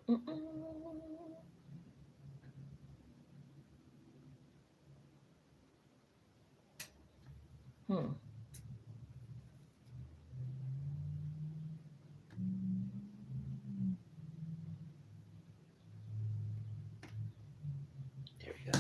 Hmm. There we go.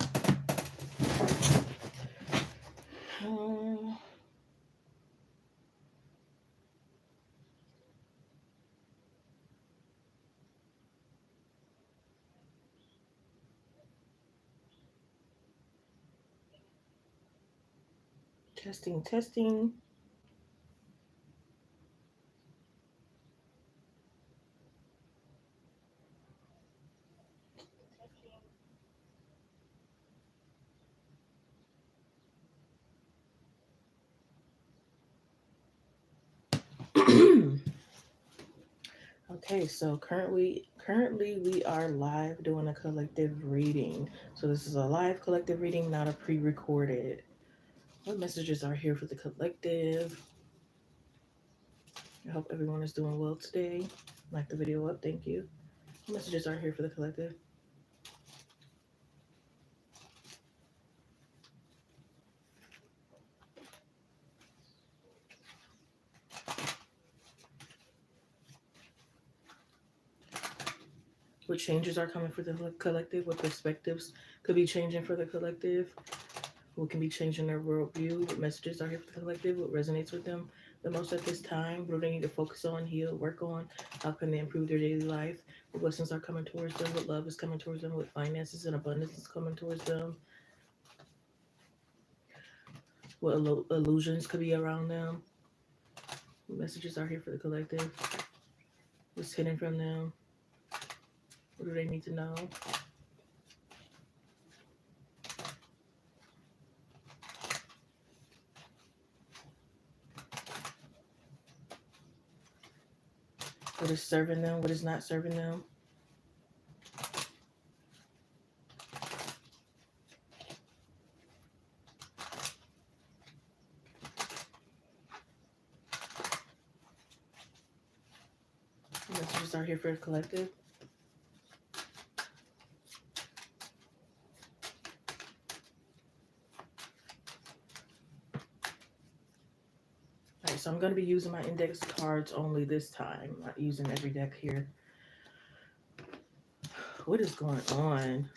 Testing, testing. Okay, so currently we are live doing a collective reading. So this is a live collective reading, not a pre-recorded. What messages are here for the collective? I hope everyone is doing well today. Like the video up, thank you. What messages are here for the collective? What changes are coming for the collective? What perspectives could be changing for the collective? What can be changing their worldview? What messages are here for the collective? What resonates with them the most at this time? What do they need to focus on, heal, work on? How can they improve their daily life? What blessings are coming towards them? What love is coming towards them? What finances and abundance is coming towards them? What illusions could be around them? What messages are here for the collective? What's hidden from them? What do they need to know? What is serving them? What is not serving them? What messages are here for the collective? Alright, so I'm going to be using my index cards only this time. I'm not using every deck here. What is going on?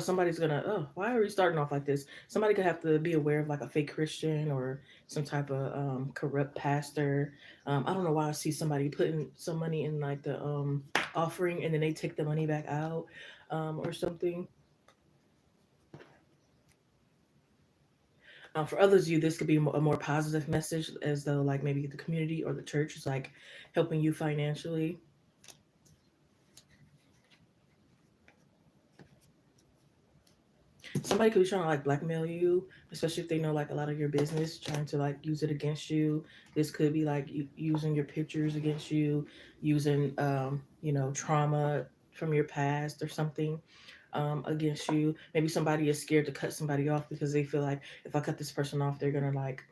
Somebody's gonna. Oh, why are we starting off like this? Somebody could have to be aware of like a fake Christian or some type of corrupt pastor. I don't know why I see somebody putting some money in like the offering and then they take the money back out or something. For others of you, this could be a more positive message, as though like maybe the community or the church is like helping you financially. Somebody could be trying to like blackmail you, especially if they know like a lot of your business, trying to like use it against you. This could be like using your pictures against you, using trauma from your past or something against you. Maybe somebody is scared to cut somebody off because they feel like if I cut this person off, they're gonna like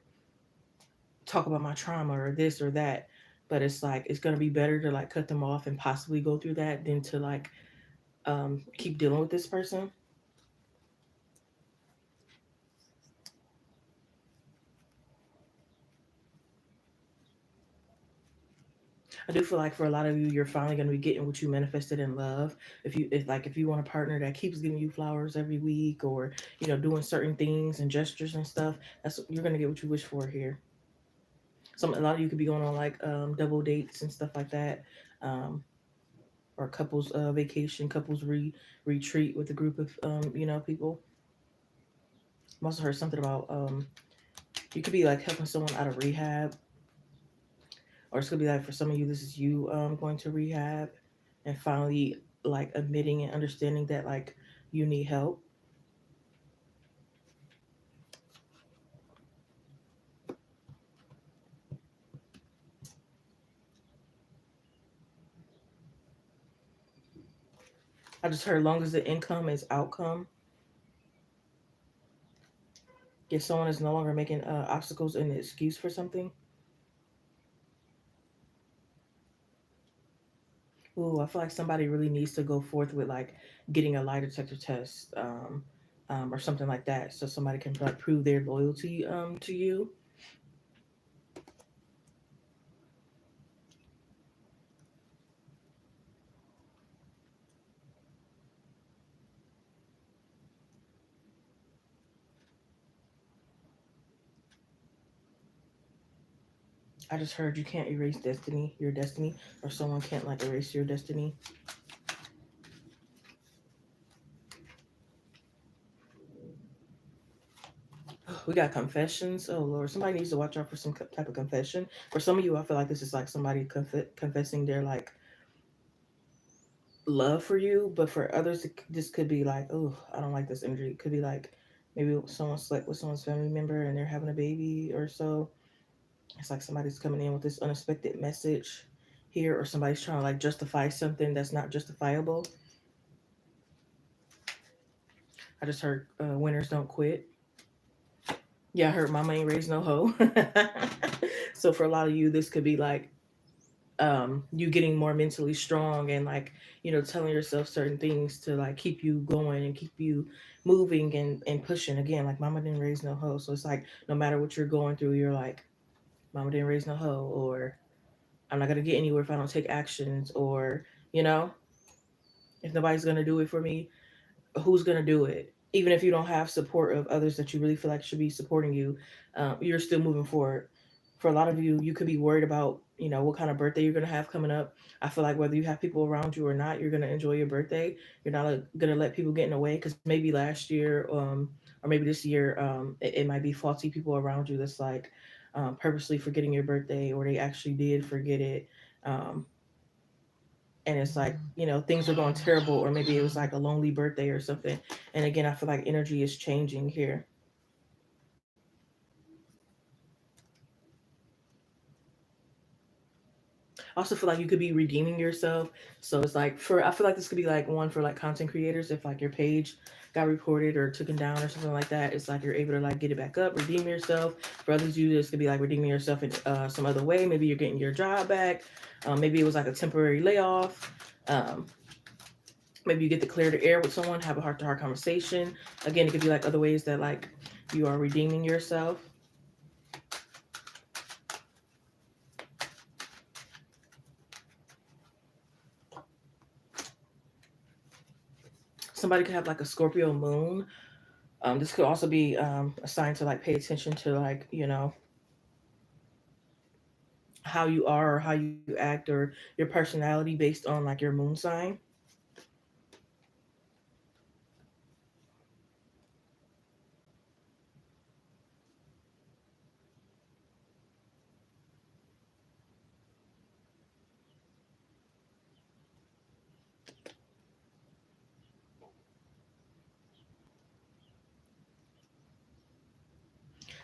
talk about my trauma or this or that. But it's like it's gonna be better to like cut them off and possibly go through that than to like keep dealing with this person. I do feel like for a lot of you, you're finally going to be getting what you manifested in love. If you want a partner that keeps giving you flowers every week, or doing certain things and gestures and stuff, you're going to get what you wish for here. A lot of you could be going on like double dates and stuff like that, um, or couples vacation, retreat with a group of people. I also heard something about you could be like helping someone out of rehab, or it's gonna be like for some of you, this is you going to rehab and finally like admitting and understanding that like you need help. I just heard long as the income is outcome, if someone is no longer making obstacles an excuse for something. Oh, I feel like somebody really needs to go forth with like getting a lie detector test, or something like that, so somebody can like prove their loyalty to you. I just heard you can't erase your destiny, or someone can't like erase your destiny. We got confessions. Oh Lord, somebody needs to watch out for some type of confession. For some of you, I feel like this is like somebody confessing their like love for you, but for others, this could be like, oh, I don't like this energy. It could be like maybe someone slept with someone's family member and they're having a baby or so. It's like somebody's coming in with this unexpected message here, or somebody's trying to like justify something that's not justifiable. I just heard winners don't quit. Yeah, I heard mama ain't raised no hoe. So for a lot of you, this could be like you getting more mentally strong and like telling yourself certain things to like keep you going and keep you moving and pushing again, like mama didn't raise no hoe. So it's like no matter what you're going through, you're like mama didn't raise no hoe, or I'm not going to get anywhere if I don't take actions, or you know if nobody's going to do it for me, who's going to do it? Even if you don't have support of others that you really feel like should be supporting you, you're still moving forward. For a lot of you, you could be worried about, what kind of birthday you're going to have coming up. I feel like whether you have people around you or not, you're going to enjoy your birthday. You're not going to let people get in the way, because maybe last year, or maybe this year, it might be faulty people around you that's like purposely forgetting your birthday, or they actually did forget it. Um, and it's like things are going terrible, or maybe it was like a lonely birthday or something. And again, I feel like energy is changing here. I also feel like you could be redeeming yourself. So it's like, I feel like this could be like one for like content creators. If like your page got reported or taken down or something like that, it's like you're able to like get it back up, redeem yourself. For others, you this could be like redeeming yourself in some other way. Maybe you're getting your job back. Maybe it was like a temporary layoff. Maybe you get to clear the air with someone, have a heart-to-heart conversation. Again, it could be like other ways that like you are redeeming yourself. Somebody could have like a Scorpio moon. This could also be a sign to like pay attention to like how you are, or how you act, or your personality based on like your moon sign.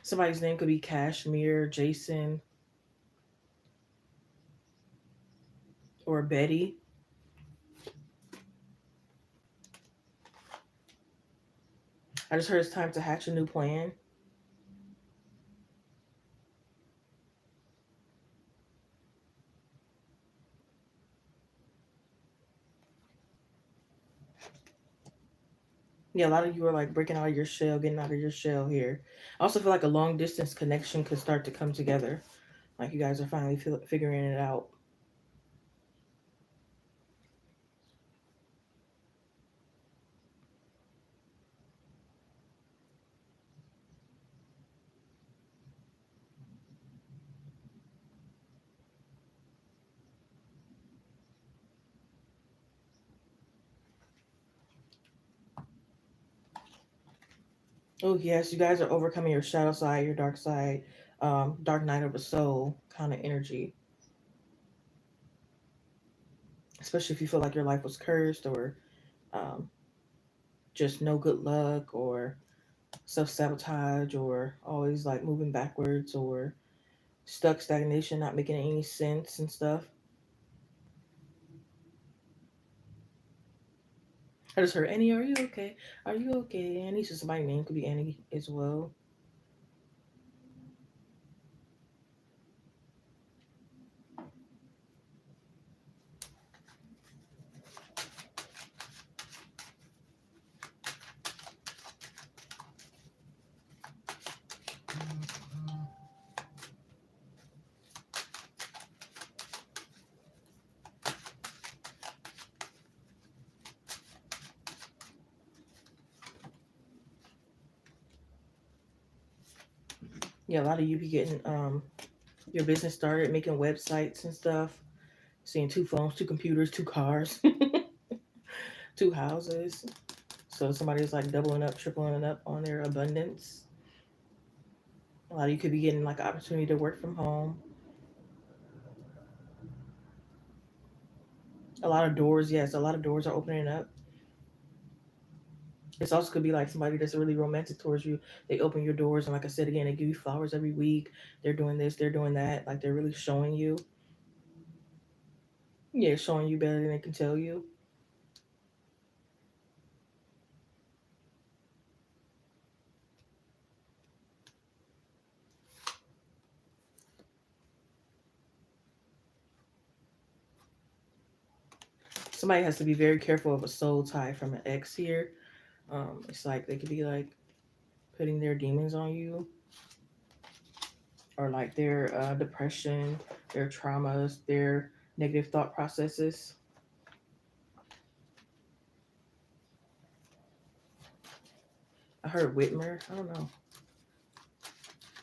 Somebody's name could be Kashmir, Jason, or Betty. I just heard it's time to hatch a new plan. Yeah, a lot of you are like breaking out of your shell, getting out of your shell here. I also feel like a long distance connection could start to come together. Like you guys are finally figuring it out. Oh yes, you guys are overcoming your shadow side, your dark side, dark night of the soul kind of energy. Especially if you feel like your life was cursed, or um, just no good luck, or self sabotage, or always like moving backwards, or stuck stagnation, not making any sense and stuff. I just heard Annie, are you okay? Are you okay? Annie's just my name, could be Annie as well. Yeah, a lot of you be getting your business started, making websites and stuff, seeing 2 phones, 2 computers, 2 cars, 2 houses. So somebody's like doubling up, tripling up on their abundance. A lot of you could be getting like an opportunity to work from home. A lot of doors, yes, a lot of doors are opening up. This also could be like somebody that's really romantic towards you. They open your doors, and like I said again, they give you flowers every week. They're doing this, they're doing that. Like they're really showing you. Yeah, showing you better than they can tell you. Somebody has to be very careful of a soul tie from an ex here. It's like they could be like putting their demons on you, or like their depression, their traumas, their negative thought processes. I heard Whitmer. I don't know.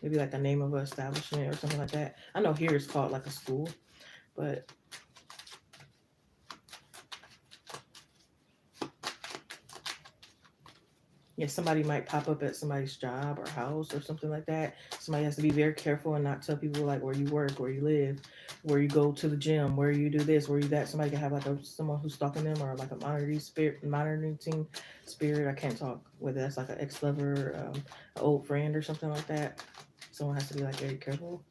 Maybe like the name of an establishment or something like that. I know here it's called like a school, but yeah, somebody might pop up at somebody's job or house or something like that. Somebody has to be very careful and not tell people like where you work, where you live, where you go to the gym, where you do this, where you that. Somebody can have like someone who's stalking them, or like a monitoring spirit. I can't talk whether that's like an ex lover, an old friend, or something like that. Someone has to be like very careful.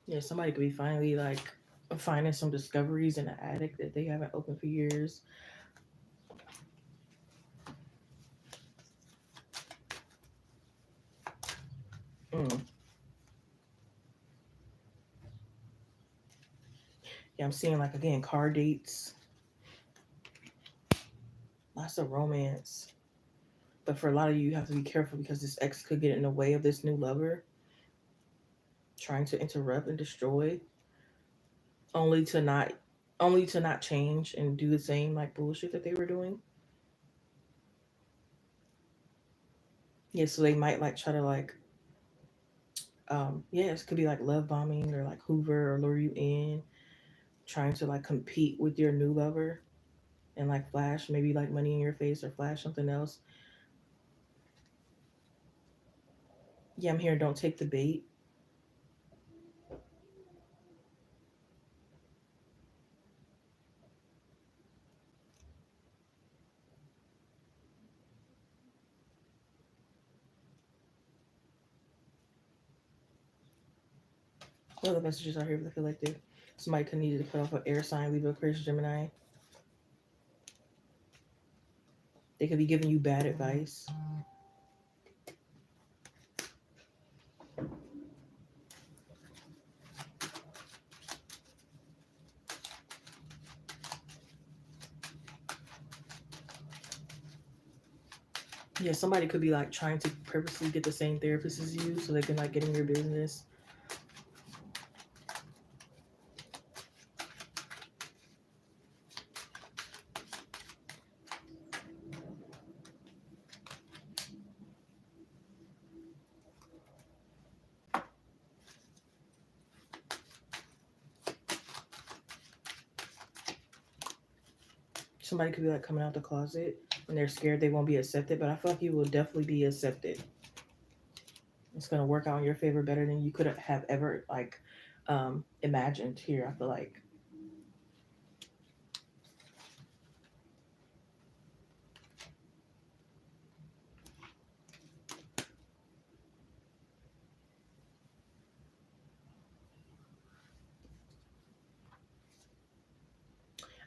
Yeah, somebody could be finally like finding some discoveries in an attic that they haven't opened for years. Mm. Yeah, I'm seeing like again car dates, lots of romance. But for a lot of you, you have to be careful because this ex could get in the way of this new lover, trying to interrupt and destroy, only to not only to not change and do the same like bullshit that they were doing. Yeah, so they might like try to like yeah, it could be like love bombing or like Hoover or lure you in, trying to like compete with your new lover and like flash maybe like money in your face or flash something else. Yeah, I'm here. Don't take the bait. Other messages are here for the collective. Somebody could need to cut off an air sign, Libra, Aquarius, Gemini. They could be giving you bad advice. Yeah, somebody could be like trying to purposely get the same therapist as you so they can like get in your business. Somebody could be like coming out the closet and they're scared they won't be accepted, but I feel like you will definitely be accepted. It's gonna work out in your favor better than you could have ever like imagined here, I feel like.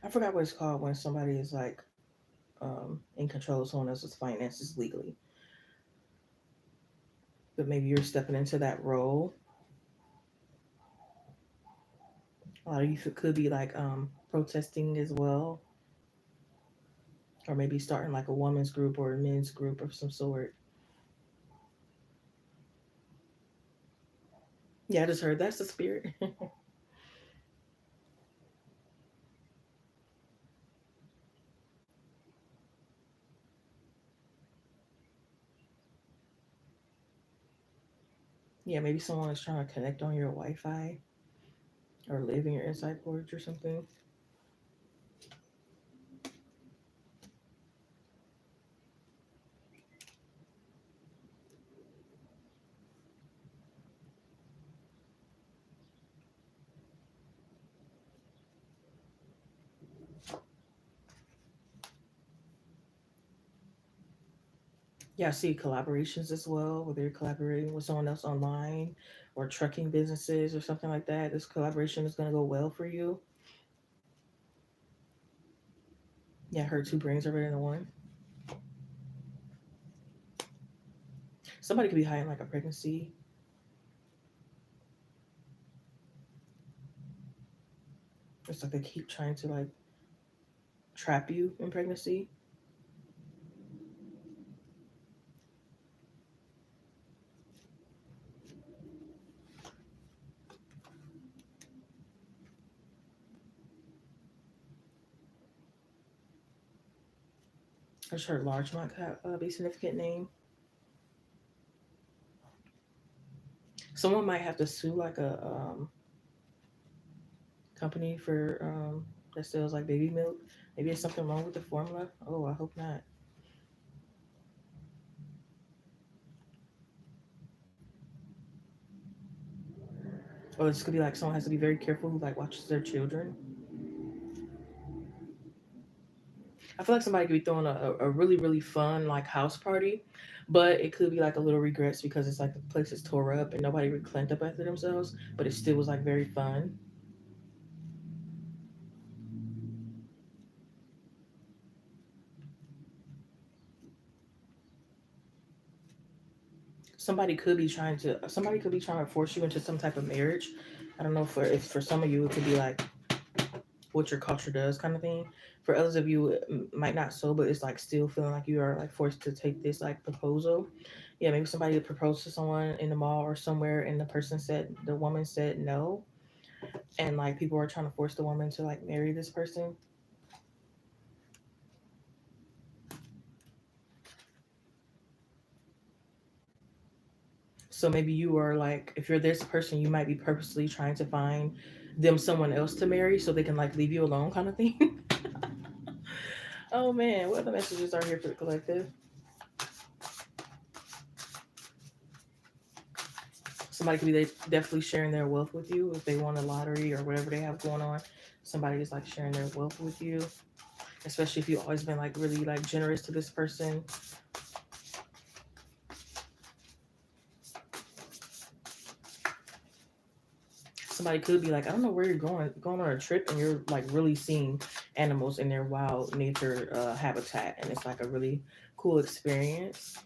I forgot what it's called when somebody is like in control of someone else's finances legally. But maybe you're stepping into that role. A lot of you could be like protesting as well. or maybe starting like a woman's group or a men's group of some sort. Yeah, I just heard that's the spirit. Yeah, maybe someone is trying to connect on your Wi-Fi or live in your inside porch or something. Yeah, I see collaborations as well, whether you're collaborating with someone else online or trucking businesses or something like that. This collaboration is going to go well for you. Yeah, I heard two brains are better than one. Somebody could be hiding like a pregnancy. It's like they keep trying to like trap you in pregnancy. I just heard Largemont could be a significant name. Someone might have to sue like a company for that sells like baby milk. Maybe there's something wrong with the formula. Oh, I hope not. Or this could be like someone has to be very careful who like watches their children. I feel like somebody could be throwing a really really fun like house party, but it could be like a little regrets because it's like the place is tore up and nobody really cleaned up after themselves, but it still was like very fun. Somebody could be trying to force you into some type of marriage. I don't know if for some of you it could be like what your culture does kind of thing. For others of you it might not so, but it's like still feeling like you are like forced to take this like proposal. Yeah, maybe somebody proposed to someone in the mall or somewhere and the woman said no, and like people are trying to force the woman to like marry this person. So maybe you are like, if you're this person, you might be purposely trying to find them someone else to marry so they can like leave you alone kind of thing. Oh man, what other messages are here for the collective? Somebody could be definitely sharing their wealth with you if they won a lottery or whatever they have going on. Somebody is like sharing their wealth with you, especially if you've always been like really like generous to this person. Somebody could be like, I don't know where you're going on a trip, and you're like really seeing animals in their wild nature habitat, and it's like a really cool experience.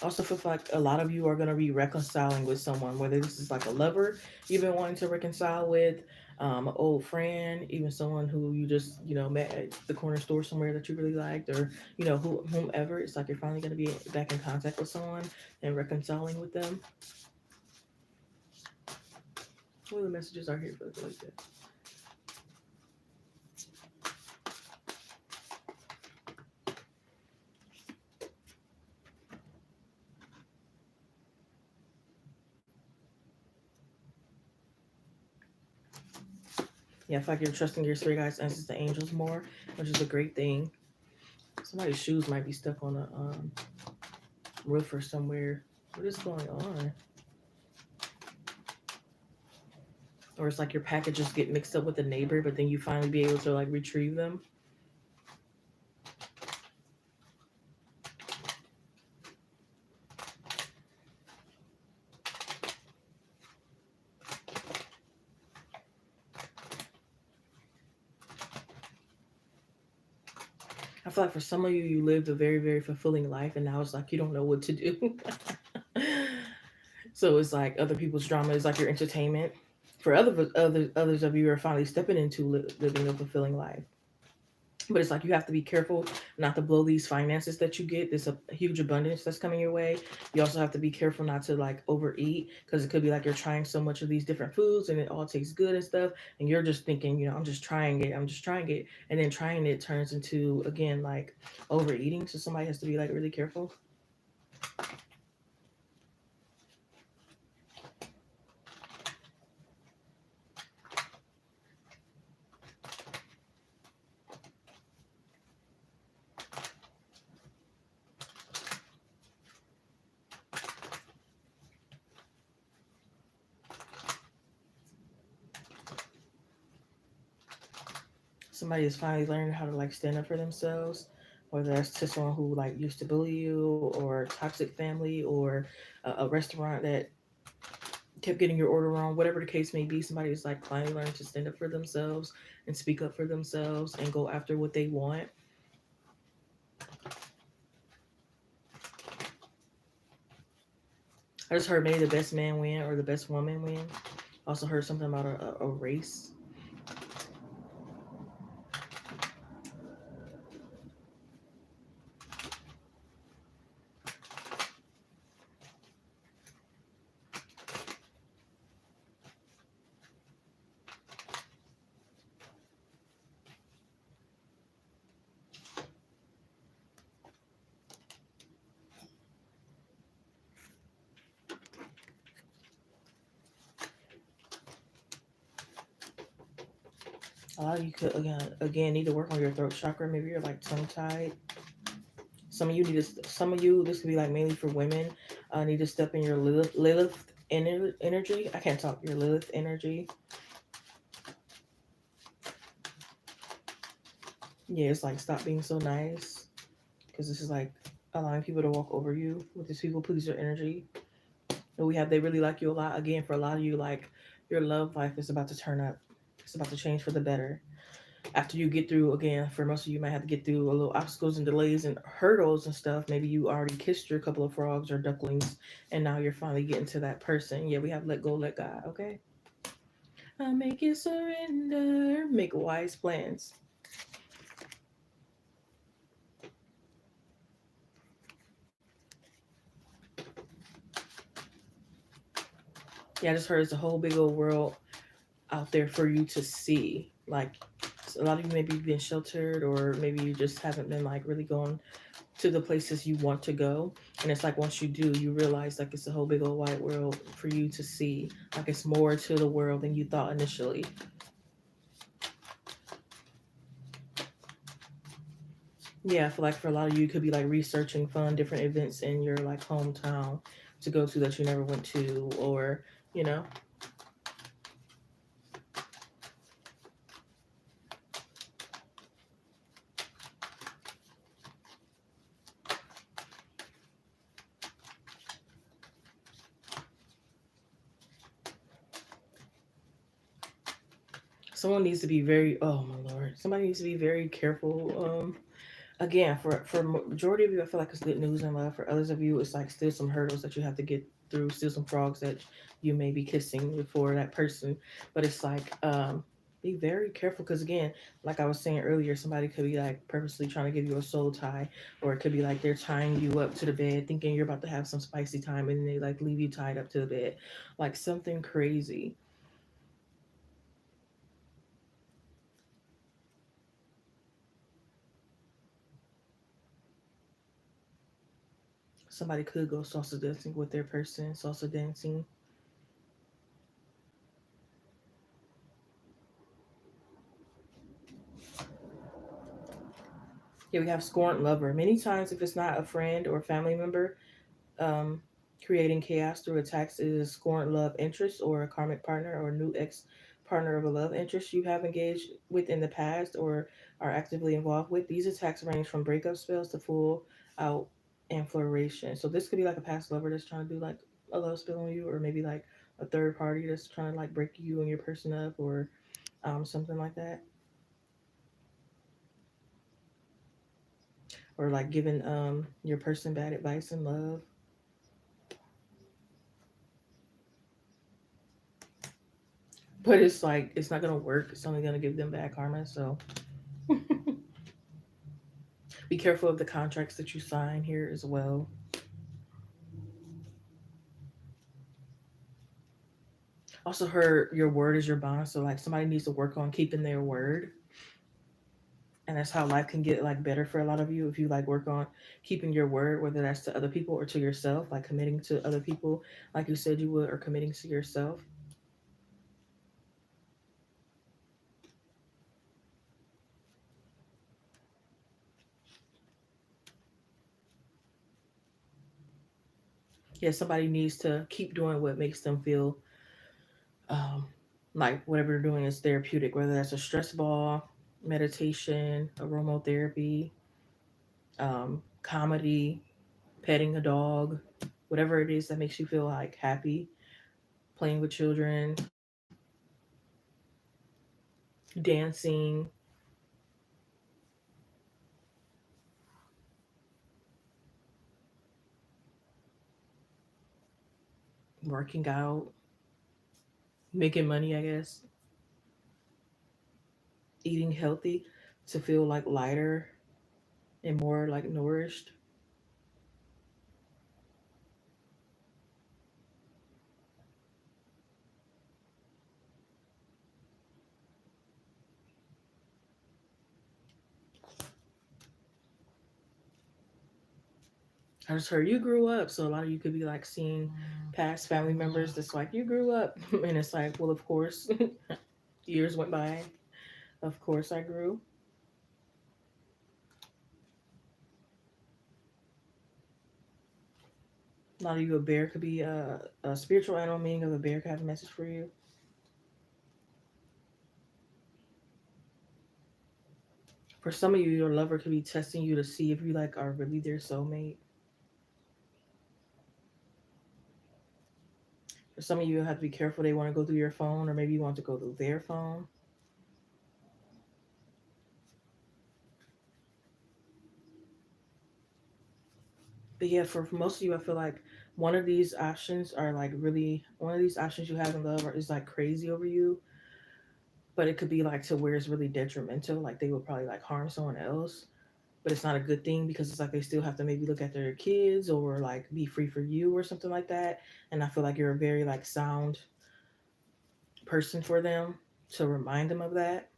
Also feel like a lot of you are going to be reconciling with someone, whether this is like a lover you've been wanting to reconcile with, an old friend, even someone who you just met at the corner store somewhere that you really liked, or whomever. It's like you're finally going to be back in contact with someone and reconciling with them. What the messages are here for the collective? Yeah, I feel like you're trusting your spirit guides and the angels more, which is a great thing. Somebody's shoes might be stuck on a roof or somewhere. What is going on? Or it's like your packages get mixed up with a neighbor, but then you finally be able to like retrieve them. I feel like for some of you, you lived a very, very fulfilling life, and now it's like you don't know what to do. So it's like other people's drama is like your entertainment. For others of you are finally stepping into living a fulfilling life. But it's like you have to be careful not to blow these finances that you get. There's a huge abundance that's coming your way. You also have to be careful not to like overeat, because it could be like you're trying so much of these different foods and it all tastes good and stuff, and you're just thinking, I'm just trying it, I'm just trying it, and then trying it turns into, again, like overeating. So somebody has to be like really careful. Somebody is finally learning how to like stand up for themselves, whether that's to someone who like used to bully you, or toxic family, or a restaurant that kept getting your order wrong, whatever the case may be. Somebody is like finally learning to stand up for themselves and speak up for themselves and go after what they want. I just heard maybe the best man win or the best woman win. Also heard something about a race. A lot of you could again need to work on your throat chakra. Maybe you're like tongue tied. Some of you, this could be like mainly for women. Need to step in your Lilith energy. I can't talk. Your Lilith energy. Yeah, it's like stop being so nice, because this is like allowing people to walk over you with this people pleaser energy. And they really like you a lot. Again, for a lot of you, like your love life is about to turn up. It's about to change for the better. After you get through, again, for most of you might have to get through a little obstacles and delays and hurdles and stuff. Maybe you already kissed your couple of frogs or ducklings, and now you're finally getting to that person. Yeah, we have let go, let God. Okay. Make it surrender. Make wise plans. Yeah, I just heard it's a whole big old world out there for you to see. Like a lot of you maybe been sheltered, or maybe you just haven't been like really going to the places you want to go. And it's like once you do, you realize like it's a whole big old wide world for you to see. Like it's more to the world than you thought initially. Yeah, I feel like for a lot of you, it could be like researching fun different events in your like hometown to go to that you never went to, or you know, someone needs to be very, oh my lord, somebody needs to be very careful. Again, for majority of you, I feel like it's good news and love. For others of you, it's like still some hurdles that you have to get through, still some frogs that you may be kissing before that person. But it's like be very careful, because again, like I was saying earlier, somebody could be like purposely trying to give you a soul tie, or it could be like they're tying you up to the bed thinking you're about to have some spicy time, and they like leave you tied up to the bed, like something crazy. Somebody could go salsa dancing with their person, salsa dancing. Yeah, we have scorned lover. Many times, if it's not a friend or family member, um, creating chaos through attacks is a scorned love interest, or a karmic partner, or new ex partner of a love interest you have engaged with in the past or are actively involved with. These attacks range from breakup spells to full out infloration. So this could be like a past lover that's trying to do like a love spell on you, or maybe like a third party that's trying to like break you and your person up, or something like that, or like giving your person bad advice in love. but it's like it's not gonna work. It's only gonna give them bad karma. So be careful of the contracts that you sign here as well. Also heard your word is your bond. So like somebody needs to work on keeping their word. And that's how life can get like better for a lot of you if you like work on keeping your word, whether that's to other people or to yourself, like committing to other people like you said you would, or committing to yourself. Yeah, somebody needs to keep doing what makes them feel um, like whatever they're doing is therapeutic, whether that's a stress ball, meditation, aromatherapy, comedy, petting a dog, whatever it is that makes you feel like happy, playing with children, dancing, working out, making money, I guess, eating healthy to feel like lighter and more like nourished. I just heard you grew up, so a lot of you could be like seeing past family members that's like, you grew up. And it's like, well, of course, years went by. Of course, I grew. A lot of you, a bear could be a spiritual animal, meaning of a bear could have a message for you. For some of you, your lover could be testing you to see if you like are really their soulmate. For some of you, you have to be careful. They want to go through your phone, or maybe you want to go through their phone. But yeah, for most of you, I feel like one of these options you have in love is like crazy over you, but it could be like to where it's really detrimental. Like they would probably like harm someone else, but it's not a good thing because it's like they still have to maybe look at their kids or like be free for you or something like that. And I feel like you're a very like sound person for them to remind them of that.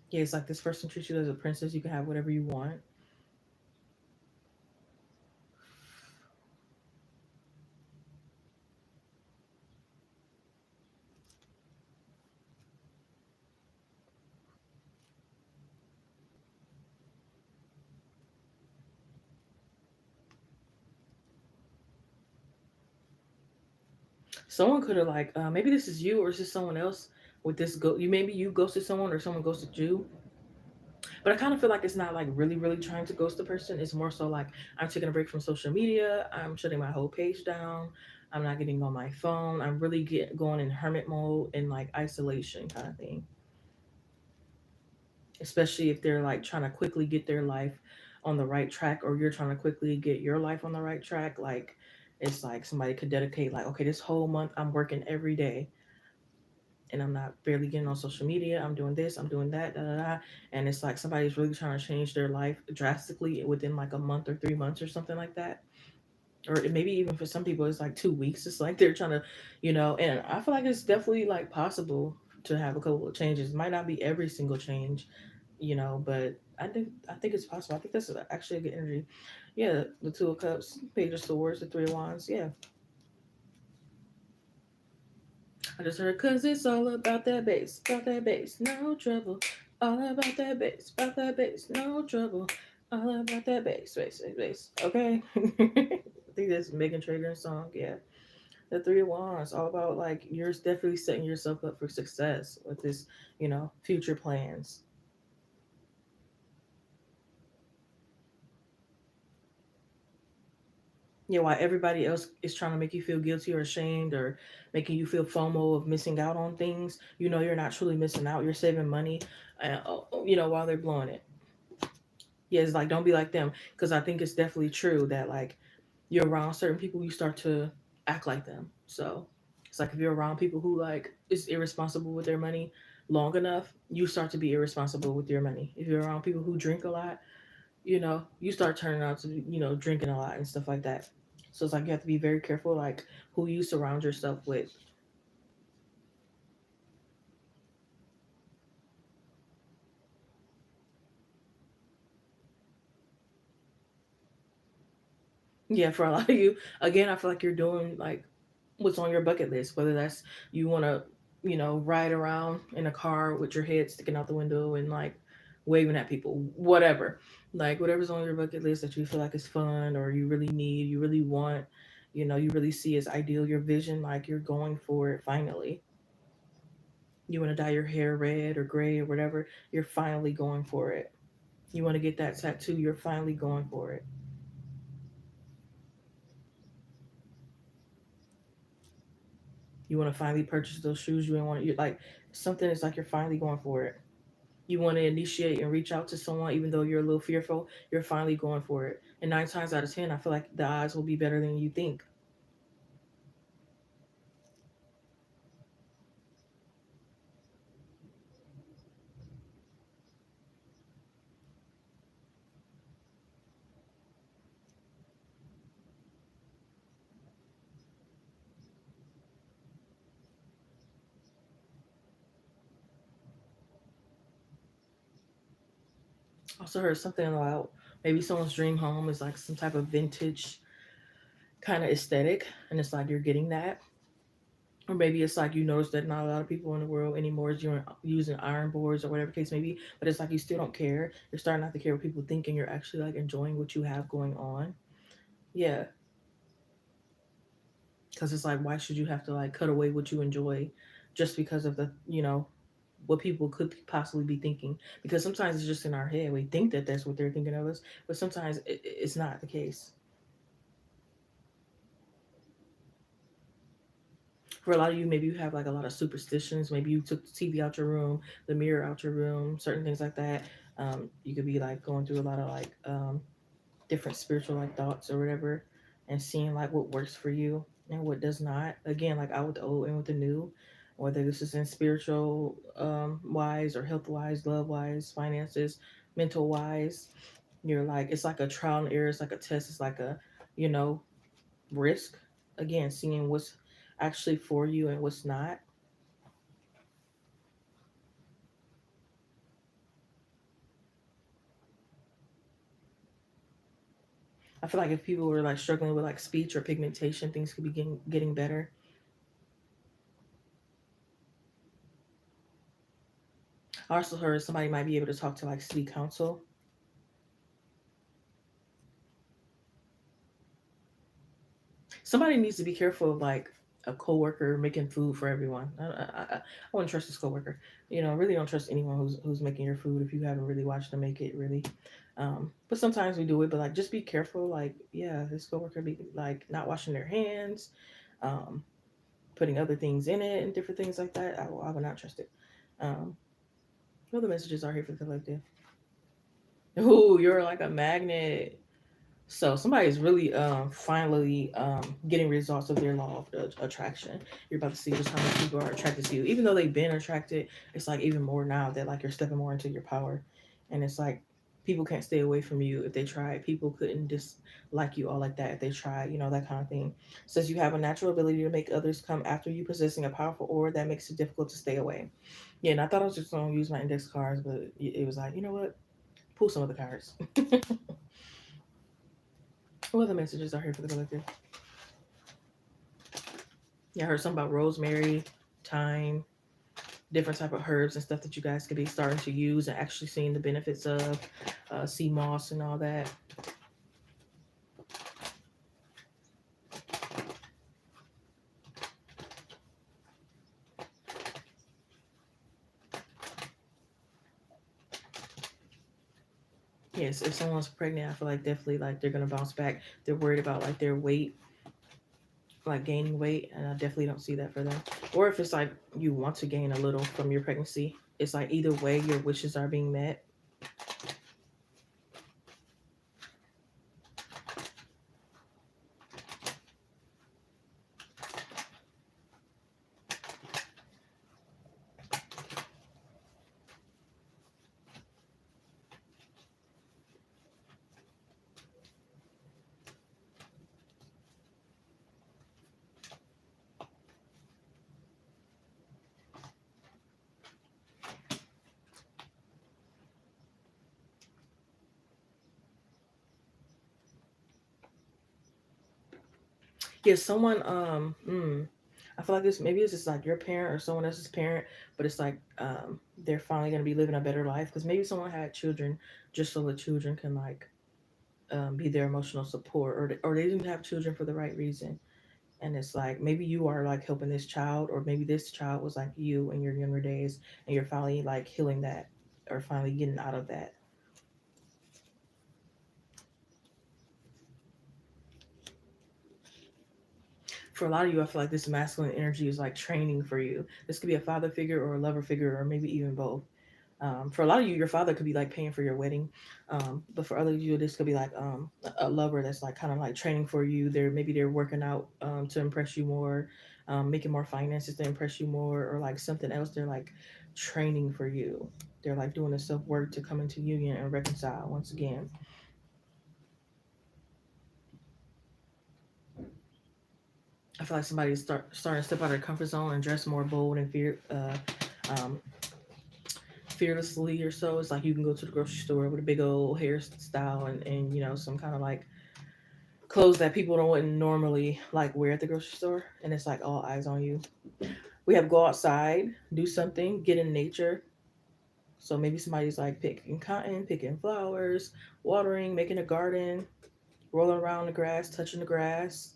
Yeah, it's like this person treats you as a princess. You can have whatever you want. Someone could have like maybe this is you or is this someone else with this go. You maybe you ghosted someone or someone ghosted you. But I kind of feel like it's not like really trying to ghost the person. It's more so like I'm taking a break from social media. I'm shutting my whole page down. I'm not getting on my phone. I'm really going in hermit mode and like isolation kind of thing. Especially if they're like trying to quickly get their life on the right track, or you're trying to quickly get your life on the right track. Like it's like somebody could dedicate like, okay, this whole month I'm working every day and I'm not barely getting on social media. I'm doing this, I'm doing that, da da da. And it's like somebody's really trying to change their life drastically within like a month or 3 months or something like that. Or maybe even for some people, it's like 2 weeks. It's like they're trying to, and I feel like it's definitely like possible to have a couple of changes. It might not be every single change, but I think it's possible. I think that's actually a good energy. Yeah, the Two of Cups, Page of Swords, the Three of Wands. Yeah, I just heard, cause it's all about that bass, no trouble. All about that bass, about that bass, no trouble. All about that bass, bass, bass, bass. Okay. I think that's Megan Trainor's song. Yeah. The Three of Wands, all about like you're definitely setting yourself up for success with this, future plans. Yeah, while everybody else is trying to make you feel guilty or ashamed or making you feel FOMO of missing out on things, you're not truly missing out. You're saving money, while they're blowing it. Yeah, it's like don't be like them, because I think it's definitely true that like you're around certain people, you start to act like them. So it's like if you're around people who like is irresponsible with their money long enough, you start to be irresponsible with your money. If you're around people who drink a lot, you start turning out to be, drinking a lot and stuff like that. So it's like you have to be very careful, like who you surround yourself with. Yeah, for a lot of you, again, I feel like you're doing like what's on your bucket list, whether that's you want to, ride around in a car with your head sticking out the window and like waving at people, whatever. Like whatever's on your bucket list that you feel like is fun or you really need, you really want, you really see as ideal, your vision, like you're going for it finally. You want to dye your hair red or gray or whatever, you're finally going for it. You want to get that tattoo, you're finally going for it. You want to finally purchase those shoes you didn't want to, you like something is like you're finally going for it. You want to initiate and reach out to someone even though you're a little fearful, you're finally going for it. And 9 times out of 10, I feel like the odds will be better than you think. I also heard something about maybe someone's dream home is like some type of vintage kind of aesthetic, and it's like you're getting that. Or maybe it's like you notice that not a lot of people in the world anymore is using iron boards or whatever case may be, but it's like you still don't care. You're starting not to care what people think, and you're actually like enjoying what you have going on. Yeah, because it's like, why should you have to like cut away what you enjoy just because of the, what people could possibly be thinking? Because sometimes it's just in our head. We think that that's what they're thinking of us, but sometimes it's not the case. For a lot of you, maybe you have like a lot of superstitions. Maybe you took the TV out your room, the mirror out your room, certain things like that. You could be like going through a lot of like different spiritual like thoughts or whatever, and seeing like what works for you and what does not. Again, like out with the old and with the new, whether this is in spiritual wise or health wise, love wise, finances, mental wise. You're like, it's like a trial and error. It's like a test. It's like a, you know risk. Again, seeing what's actually for you and what's not. I feel like if people were like struggling with like speech or pigmentation, things could be getting better. I also heard somebody might be able to talk to like city council. Somebody needs to be careful of like a coworker making food for everyone. I wouldn't trust this coworker. Really don't trust anyone who's making your food if you haven't really watched them make it. Really, but sometimes we do it. But like, just be careful. Like, yeah, this coworker be like not washing their hands, um, putting other things in it and different things like that. I would not trust it. Um, what other messages are here for the collective? Ooh, you're like a magnet. So somebody's really finally getting results of their law of attraction. You're about to see just how many people are attracted to you. Even though they've been attracted, it's like even more now that like you're stepping more into your power. And it's like people can't stay away from you if they try. People couldn't just like you all like that if they try, that kind of thing. Says you have a natural ability to make others come after you, possessing a powerful aura that makes it difficult to stay away. Yeah, and I thought I was just gonna use my index cards, but it was like, you know what? Pull some of the cards. What other messages are here for the collective? Yeah, I heard something about rosemary, thyme, different type of herbs and stuff that you guys could be starting to use and actually seeing the benefits of, sea moss and all that. Yes, if someone's pregnant, I feel like definitely like they're gonna bounce back. They're worried about like their weight, like gaining weight, and I definitely don't see that for them. Or if it's like you want to gain a little from your pregnancy, it's like either way your wishes are being met. Yeah, someone I feel like this maybe it's just like your parent or someone else's parent, but it's like they're finally gonna be living a better life because maybe someone had children just so the children can like be their emotional support, or they didn't have children for the right reason. And it's like maybe you are like helping this child, or maybe this child was like you in your younger days, and you're finally like healing that, or finally getting out of that. For a lot of you, I feel like this masculine energy is like training for you. This could be a father figure or a lover figure, or maybe even both. For a lot of you, your father could be like paying for your wedding, but for other of you, this could be like a lover that's like kind of like training for you. They're working out to impress you more, making more finances to impress you more, or like something else. They're like training for you. They're like doing the self work to come into union and reconcile once again. I feel like somebody's starting to step out of their comfort zone and dress more bold and um, fearlessly or so. It's like you can go to the grocery store with a big old hairstyle and some kind of like clothes that people don't wouldn't normally like wear at the grocery store, and it's like all eyes on you. We have go outside, do something, get in nature. So maybe somebody's like picking cotton, picking flowers, watering, making a garden, rolling around the grass, touching the grass.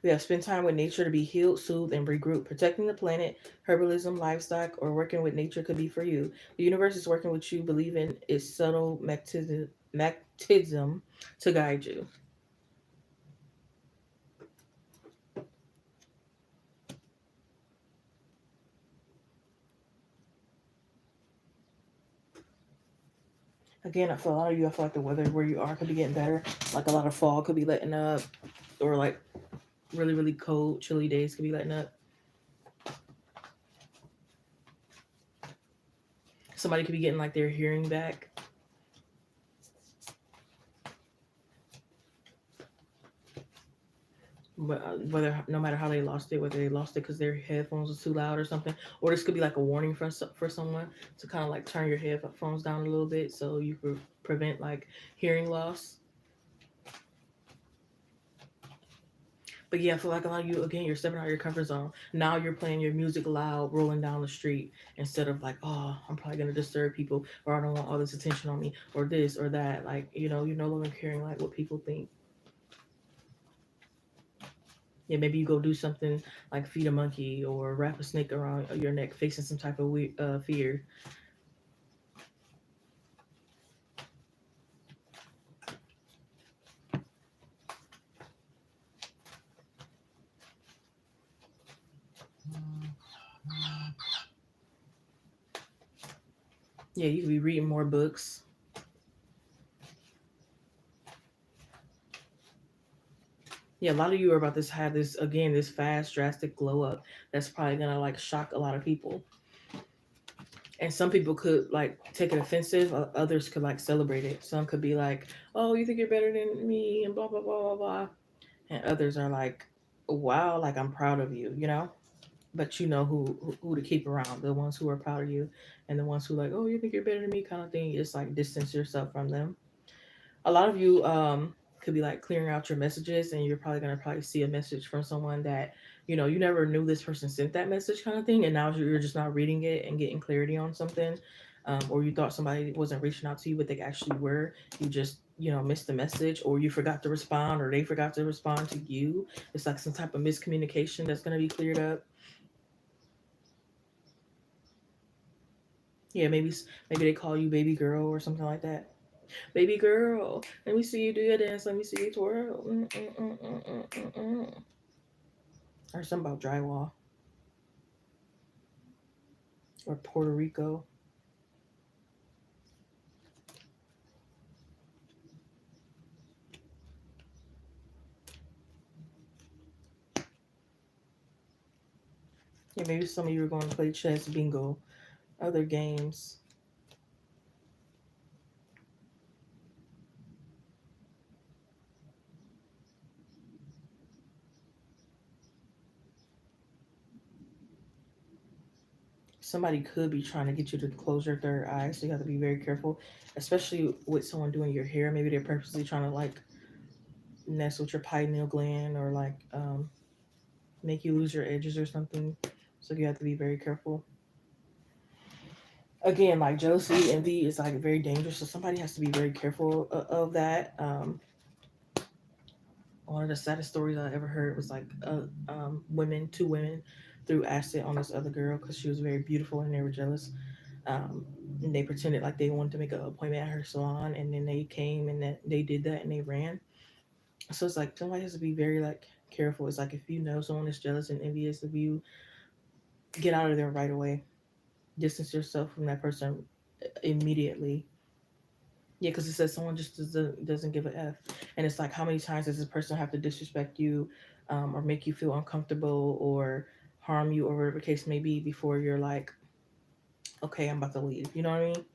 We have spend time with nature to be healed, soothed, and regroup. Protecting the planet, herbalism, livestock, or working with nature could be for you. The universe is working with you. Believe in its subtle magnetism to guide you. Again, for a lot of you, I feel like the weather where you are could be getting better. Like a lot of fall could be letting up, or like really, really cold, chilly days could be letting up. Somebody could be getting like their hearing back. But whether no matter how they lost it, whether they lost it because their headphones was too loud or something, or this could be like a warning for someone to kind of like turn your headphones down a little bit so you could prevent like hearing loss. But yeah, I feel like a lot of you again, you're stepping out of your comfort zone. Now you're playing your music loud, rolling down the street instead of like, oh, I'm probably gonna disturb people, or I don't want all this attention on me, or this or that. Like you're no longer caring like what people think. Yeah, maybe you go do something like feed a monkey or wrap a snake around your neck, facing some type of fear. Yeah, you could be reading more books. Yeah, a lot of you are about to have this again, this fast, drastic glow up that's probably gonna like shock a lot of people. And some people could like take it offensive, others could like celebrate it. Some could be like, "Oh, you think you're better than me," and blah blah blah blah blah. And others are like, "Wow, like I'm proud of you," you know. But you know who to keep around, the ones who are proud of you, and the ones who like, "Oh, you think you're better than me," kind of thing. It's like distance yourself from them. A lot of you could be like clearing out your messages, and you're probably gonna probably see a message from someone that you never knew this person sent that message, kind of thing, and now you're just not reading it and getting clarity on something, or you thought somebody wasn't reaching out to you but they actually were. You just missed the message, or you forgot to respond, or they forgot to respond to you. It's like some type of miscommunication that's gonna be cleared up. Yeah, maybe they call you baby girl or something like that. Baby girl, let me see you do your dance. Let me see you twirl. Or something about drywall or Puerto Rico. Yeah, maybe some of you are going to play chess, bingo, other games. somebody could be trying to get you to close your third eye, so you have to be very careful, especially with someone doing your hair. Maybe they're purposely trying to like mess with your pineal gland or like make you lose your edges or something. So you have to be very careful. Again, like jealousy, envy is like very dangerous. So somebody has to be very careful of that. One of the saddest stories I ever heard was like two women threw acid on this other girl because she was very beautiful and they were jealous. And they pretended like they wanted to make an appointment at her salon, and then they came and that they did that and they ran. So it's like somebody has to be very like careful. It's like if you know someone is jealous and envious of you, get out of there right away. Distance yourself from that person immediately. Yeah, because it says someone just doesn't give a f, and it's like how many times does this person have to disrespect you, or make you feel uncomfortable, or harm you, or whatever the case may be, before you're like, okay, I'm about to leave. You know what I mean?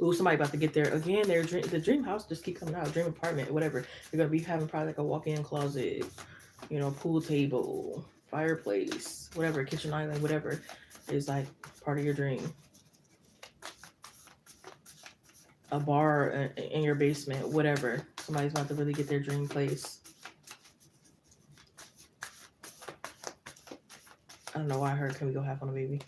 Ooh, somebody about to get there again. The dream house just keep coming out. Dream apartment, whatever. They're gonna be having probably like a walk-in closet, pool table, fireplace, whatever, kitchen island, whatever is like part of your dream. A bar in your basement, whatever. Somebody's about to really get their dream place. I don't know why I heard, can we go half on a baby?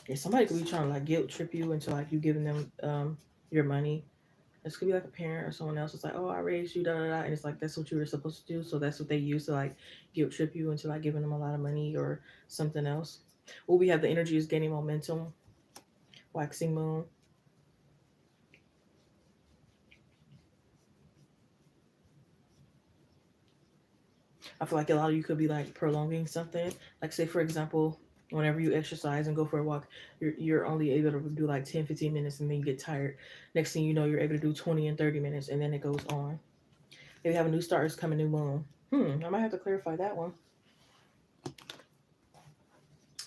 Yeah, somebody could be trying to like guilt trip you into like you giving them your money. This could be like a parent or someone else. It's like, oh, I raised you, da da da, and it's like that's what you were supposed to do. So that's what they use to like guilt trip you into like giving them a lot of money or something else. Well, we have the energy is gaining momentum, waxing moon. I feel like a lot of you could be like prolonging something. Like say for example, whenever you exercise and go for a walk, you're only able to do like 10, 15 minutes and then you get tired. Next thing you know, you're able to do 20 and 30 minutes and then it goes on. Maybe have a new start is coming, new moon. I might have to clarify that one.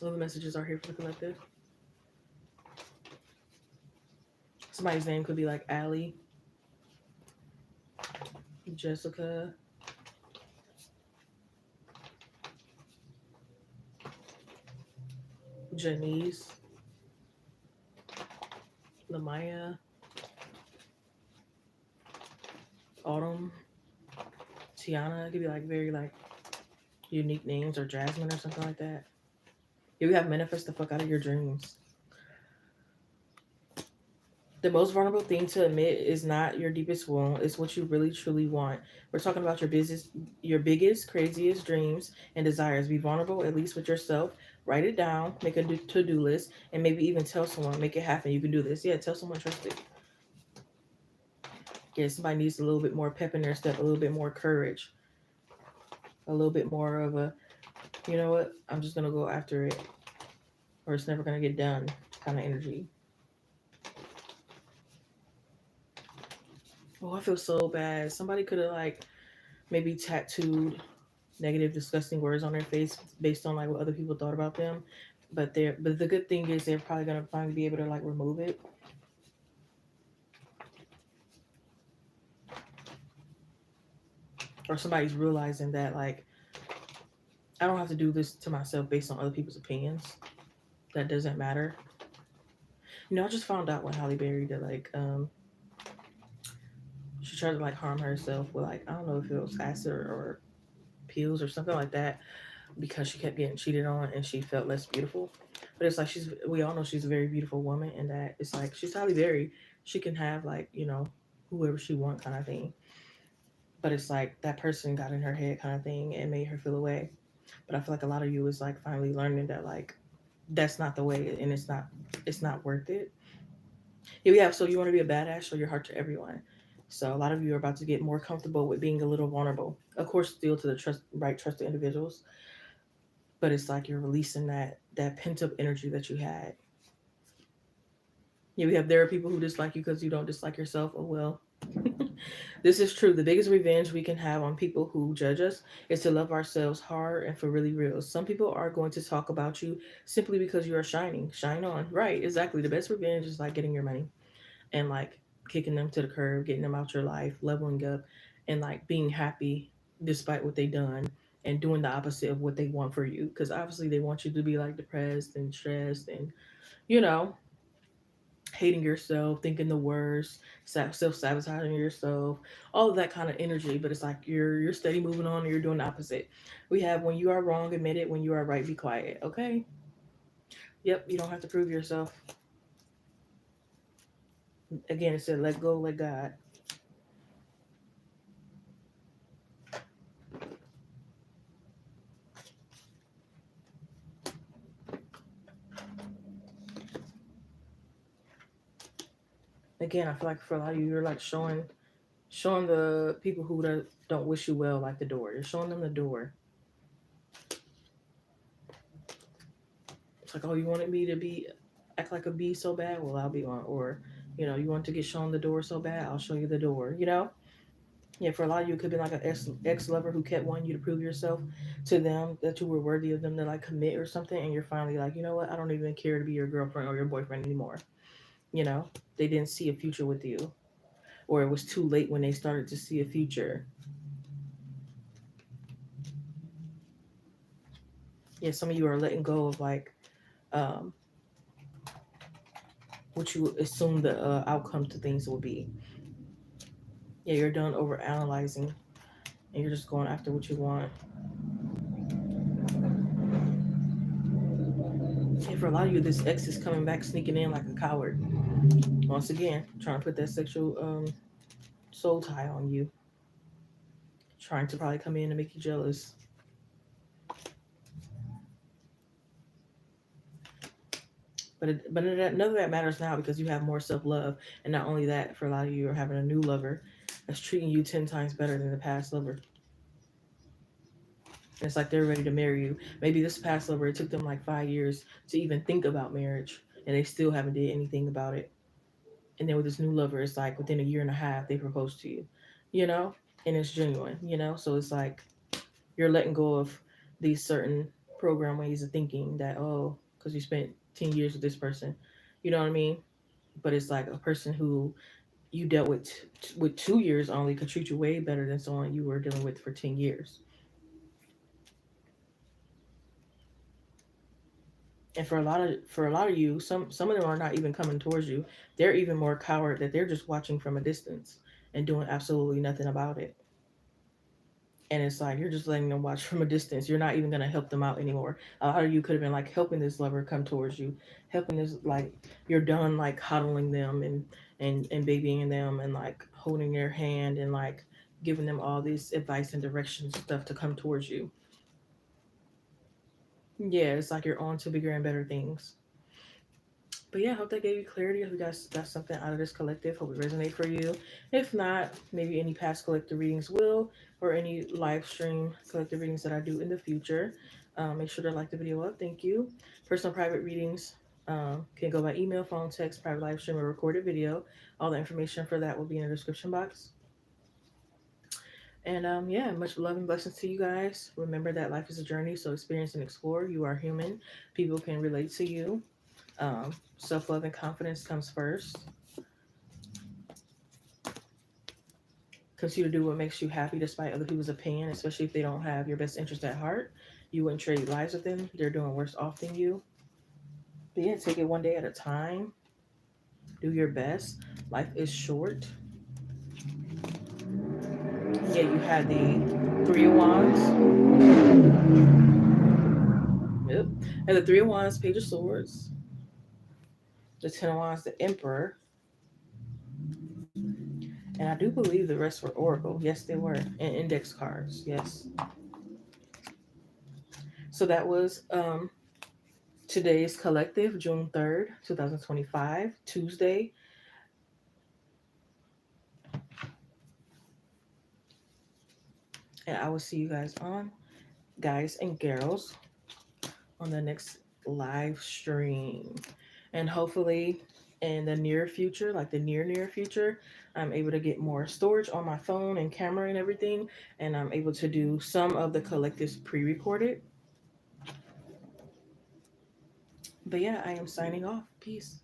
All the messages are here for the collective. Somebody's name could be like Allie, Jessica, Janice, Lamaya, Autumn, Tiana. It could be like very like unique names, or Jasmine or something like that. You have manifest the fuck out of your dreams. The most vulnerable thing to admit is not your deepest wound, it's what you really truly want. We're talking about your biggest, craziest dreams and desires. Be vulnerable, at least with yourself. Write it down, make a to-do list, and maybe even tell someone, make it happen. You can do this. Yeah, tell someone trusted. Yeah, somebody needs a little bit more pep in their step, a little bit more courage, a little bit more of a, you know what, I'm just gonna go after it, or it's never gonna get done kind of energy. Oh, I feel so bad. Somebody could have like maybe tattooed negative, disgusting words on their face based on like what other people thought about them. But the good thing is they're probably gonna finally be able to like remove it. Or somebody's realizing that like I don't have to do this to myself based on other people's opinions. That doesn't matter. I just found out when Halle Berry did like she tried to like harm herself with like I don't know if it was acid or pills or something like that because she kept getting cheated on and she felt less beautiful. But it's like we all know she's a very beautiful woman and that it's like she's Halle Berry. She can have like, whoever she want kind of thing. But it's like that person got in her head kind of thing and made her feel away. But I feel like a lot of you is like finally learning that like that's not the way and it's not worth it. Here we have so you want to be a badass, show your heart to everyone. So a lot of you are about to get more comfortable with being a little vulnerable. Of course, still to the trusted individuals, but it's like you're releasing that pent up energy that you had. Yeah, we have there are people who dislike you because you don't dislike yourself. Oh well. This is true. The biggest revenge we can have on people who judge us is to love ourselves hard and for really real. Some people are going to talk about you simply because you are shining. Shine on. Right, exactly. The best revenge is like getting your money and like kicking them to the curb, getting them out your life, leveling up, and like being happy despite what they done and doing the opposite of what they want for you. Because obviously they want you to be like depressed and stressed and, you know, hating yourself, thinking the worst, self sabotaging yourself, all of that kind of energy. But it's like you're steady moving on, and you're doing the opposite. We have when you are wrong, admit it. When you are right, be quiet. Okay. Yep. You don't have to prove yourself. Again, it said let go, let God. Again, I feel like for a lot of you, you're like showing the people who don't wish you well like the door. You're showing them the door. It's like, oh, you wanted me to be act like a bee so bad? Well, I'll be on. Or, you want to get shown the door so bad? I'll show you the door. Yeah, for a lot of you, it could be like an ex lover who kept wanting you to prove yourself to them that you were worthy of them to like commit or something, and you're finally like, you know what? I don't even care to be your girlfriend or your boyfriend anymore. You know, they didn't see a future with you, or it was too late when they started to see a future. Yeah, some of you are letting go of like um, what you assume the outcome to things will be. Yeah, you're done over analyzing, and you're just going after what you want. And for a lot of you, this ex is coming back sneaking in like a coward. Once again, trying to put that sexual soul tie on you, trying to probably come in and make you jealous. But none of that matters now because you have more self love, and not only that, for a lot of you, you're having a new lover that's treating you 10 times better than the past lover. And it's like they're ready to marry you. Maybe this past lover, it took them like 5 years to even think about marriage, and they still haven't did anything about it. And then with this new lover, it's like within a year and a half they propose to you, you know, and it's genuine, So it's like you're letting go of these certain program ways of thinking that because you spent 10 years with this person, you know what I mean? But it's like a person who you dealt with 2 years only could treat you way better than someone you were dealing with for 10 years. And for a lot of you, some of them are not even coming towards you. They're even more coward that they're just watching from a distance and doing absolutely nothing about it. And it's like you're just letting them watch from a distance. You're not even gonna help them out anymore. A lot of you could have been like helping this lover come towards you, helping this like you're done like coddling them and babying them and like holding their hand and like giving them all this advice and direction stuff to come towards you. Yeah, it's like you're on to bigger and better things. But yeah, I hope that gave you clarity. I hope you guys got something out of this collective. Hope it resonate for you. If not, maybe any past collective readings will, or any live stream collective readings that I do in the future. Make sure to like the video up. Thank you. Personal private readings can go by email, phone, text, private live stream, or recorded video. All the information for that will be in the description box. And yeah, much love and blessings to you guys. Remember that life is a journey, so experience and explore. You are human. People can relate to you. Self love and confidence comes first. Continue to do what makes you happy despite other people's opinion, especially if they don't have your best interest at heart. You wouldn't trade lives with them. They're doing worse off than you. But yeah, take it one day at a time. Do your best. Life is short. Yeah, you had the Three of Wands. Yep. And the Three of Wands, Page of Swords. The Ten of Wands, the Emperor. And I do believe the rest were Oracle. Yes, they were. And index cards. Yes. So that was today's collective, June 3rd, 2025, Tuesday. And I will see you guys guys and girls, on the next live stream. And hopefully in the near future, like the near future, I'm able to get more storage on my phone and camera and everything, and I'm able to do some of the collectives pre-recorded. But yeah, I am signing off. Peace.